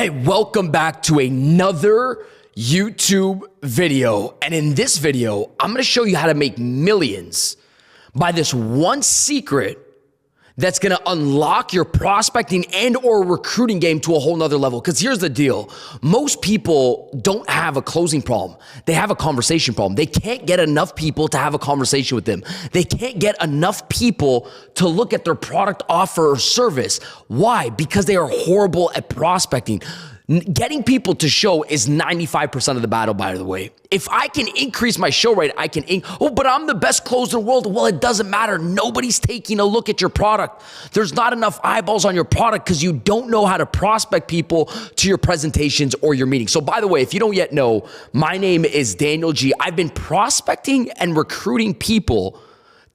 Hey, welcome back to another YouTube video. And in this video, I'm gonna show you how to make millions by this one secret that's gonna unlock your prospecting and or recruiting game to a whole nother level. Because here's the deal. Most people don't have a closing problem. They have a conversation problem. They can't get enough people to have a conversation with them. They can't get enough people to look at their product offer or service. Why? Because they are horrible at prospecting. Getting people to show is 95% of the battle, by the way. If I can increase my show rate, I can, but I'm the best closer in the world. Well, it doesn't matter. Nobody's taking a look at your product. There's not enough eyeballs on your product because you don't know how to prospect people to your presentations or your meetings. So by the way, if you don't yet know, my name is Daniel G. I've been prospecting and recruiting people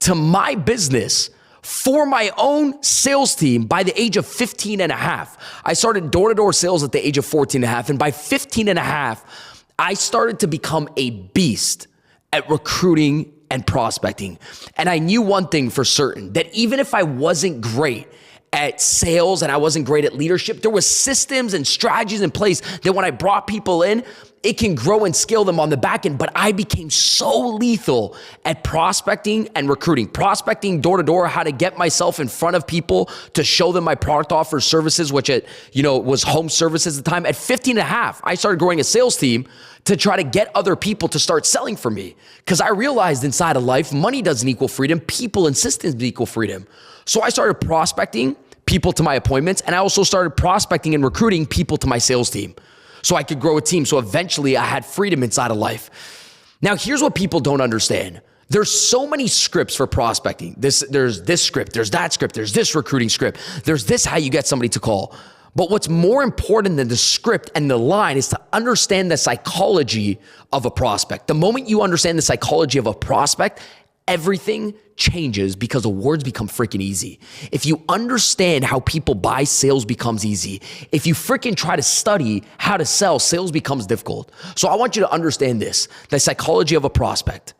to my business for my own sales team by the age of 15 and a half. I started door-to-door sales at the age of 14 and a half. And by 15 and a half, I started to become a beast at recruiting and prospecting. And I knew one thing for certain, that even if I wasn't great at sales and I wasn't great at leadership, there was systems and strategies in place that when I brought people in, it can grow and scale them on the back end. But I became so lethal at prospecting and recruiting. Prospecting door to door, how to get myself in front of people to show them my product offers, services, which was home services at the time. At 15 and a half, I started growing a sales team to try to get other people to start selling for me. Because I realized inside of life, money doesn't equal freedom. People and systems equal freedom. So I started prospecting people to my appointments, and I also started prospecting and recruiting people to my sales team so I could grow a team. So eventually I had freedom inside of life. Now, here's what people don't understand. There's so many scripts for prospecting. There's this script, there's that script, there's this recruiting script, there's this how you get somebody to call. But what's more important than the script and the line is to understand the psychology of a prospect. The moment you understand the psychology of a prospect, everything changes because the words become freaking easy. If you understand how people buy, sales becomes easy. If you freaking try to study how to sell, sales becomes difficult. So I want you to understand this, the psychology of a prospect.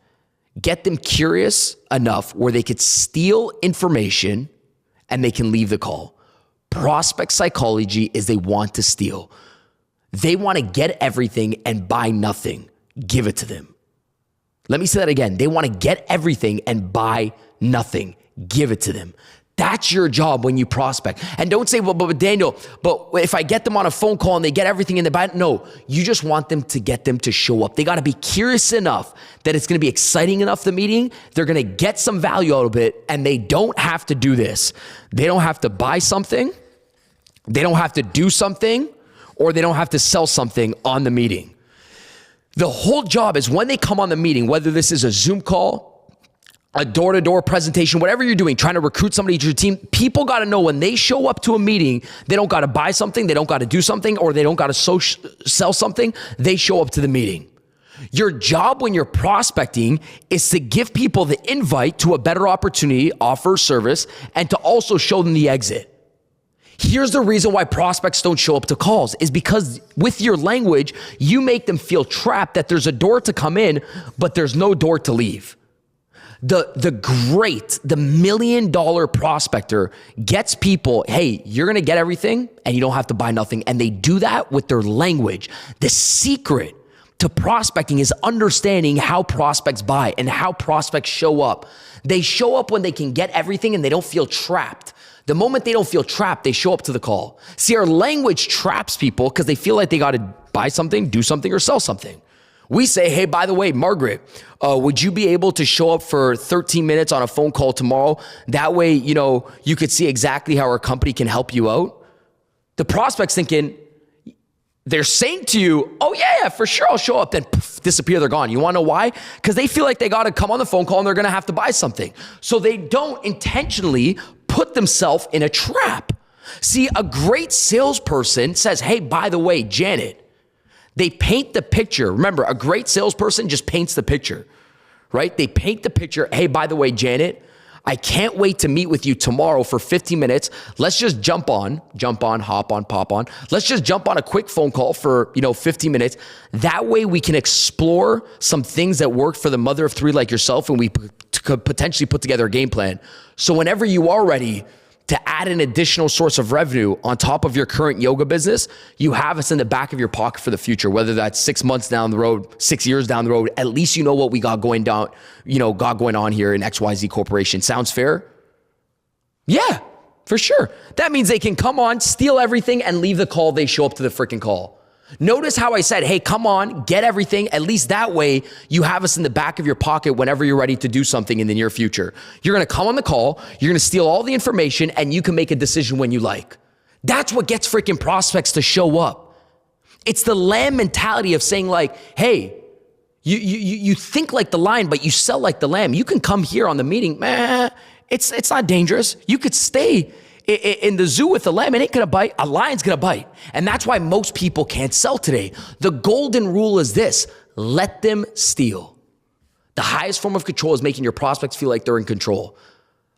Get them curious enough where they could steal information and they can leave the call. Prospect psychology is they want to steal. They want to get everything and buy nothing. Give it to them. Let me say that again. They want to get everything and buy nothing. Give it to them. That's your job when you prospect. And don't say, well, but Daniel, but if I get them on a phone call and they get everything and they buy it, no, you just want them to get them to show up. They got to be curious enough that it's going to be exciting enough, the meeting. They're going to get some value out of it, and they don't have to do this. They don't have to buy something. They don't have to do something, or they don't have to sell something on the meeting. The whole job is when they come on the meeting, whether this is a Zoom call, a door-to-door presentation, whatever you're doing, trying to recruit somebody to your team, people got to know when they show up to a meeting, they don't got to buy something, they don't got to do something, or they don't got to sell something. They show up to the meeting. Your job when you're prospecting is to give people the invite to a better opportunity, offer, service, and to also show them the exit. Here's the reason why prospects don't show up to calls is because with your language, you make them feel trapped that there's a door to come in, but there's no door to leave. The $1 million prospector gets people, hey, you're going to get everything and you don't have to buy nothing. And they do that with their language. The secret to prospecting is understanding how prospects buy and how prospects show up. They show up when they can get everything and they don't feel trapped. The moment they don't feel trapped, they show up to the call. See, our language traps people because they feel like they got to buy something, do something, or sell something. We say, hey, by the way, Margaret, would you be able to show up for 13 minutes on a phone call tomorrow? That way, you could see exactly how our company can help you out. The prospect's thinking, they're saying to you, oh yeah, for sure, I'll show up. Then poof, disappear, they're gone. You want to know why? Because they feel like they got to come on the phone call and they're going to have to buy something. So they don't intentionally put themselves in a trap. See, a great salesperson says, hey, by the way, Janet, they paint the picture. Remember, a great salesperson just paints the picture, right? They paint the picture. Hey, by the way, Janet, I can't wait to meet with you tomorrow for 50 minutes. Let's just jump on, hop on, pop on. Let's just jump on a quick phone call for, 50 minutes. That way we can explore some things that work for the mother of three like yourself, and we could potentially put together a game plan. So whenever you are ready to add an additional source of revenue on top of your current yoga business, you have us in the back of your pocket for the future, whether that's 6 months down the road, 6 years down the road. At least you know what we got going on here in XYZ Corporation. Sounds fair? Yeah, for sure. That means they can come on, steal everything, and leave the call. They show up to the freaking call. Notice how I said, hey, come on, get everything. At least that way you have us in the back of your pocket whenever you're ready to do something in the near future. You're going to come on the call, you're going to steal all the information, and you can make a decision when you like. That's what gets freaking prospects to show up. It's the lamb mentality of saying like, hey, you think like the lion, but you sell like the lamb. You can come here on the meeting, man. It's not dangerous. You could stay in the zoo with the lamb. It ain't gonna bite. A lion's gonna bite. And that's why most people can't sell today. The golden rule is this: let them steal. The highest form of control is making your prospects feel like they're in control,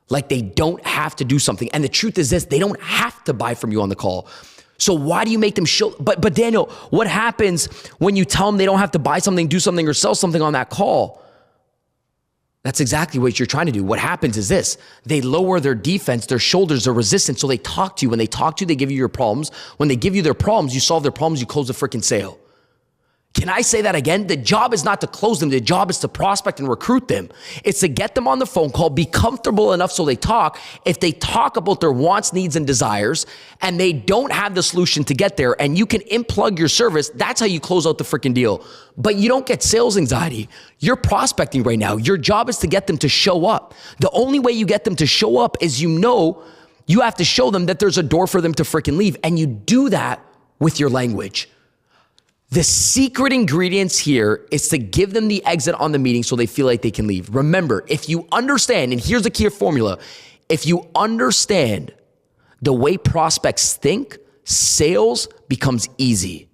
like they don't have to do something. And the truth is this: they don't have to buy from you on the call. So why do you make them show? But Daniel, what happens when you tell them they don't have to buy something, do something, or sell something on that call? That's exactly what you're trying to do. What happens is this: they lower their defense, their shoulders, their resistance. So they talk to you. When they talk to you, they give you your problems. When they give you their problems, you solve their problems, you close the freaking sale. Can I say that again? The job is not to close them. The job is to prospect and recruit them. It's to get them on the phone call, be comfortable enough so they talk. If they talk about their wants, needs, and desires, and they don't have the solution to get there, and you can unplug your service, that's how you close out the freaking deal. But you don't get sales anxiety. You're prospecting right now. Your job is to get them to show up. The only way you get them to show up is you have to show them that there's a door for them to freaking leave. And you do that with your language. The secret ingredients here is to give them the exit on the meeting so they feel like they can leave. Remember, if you understand, and here's the key formula, if you understand the way prospects think, sales becomes easy.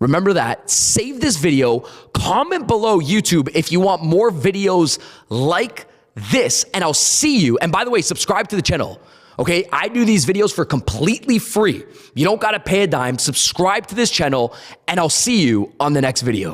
Remember that. Save this video, comment below YouTube if you want more videos like this, and I'll see you. And by the way, subscribe to the channel. Okay, I do these videos for completely free. You don't gotta pay a dime. Subscribe to this channel, and I'll see you on the next video.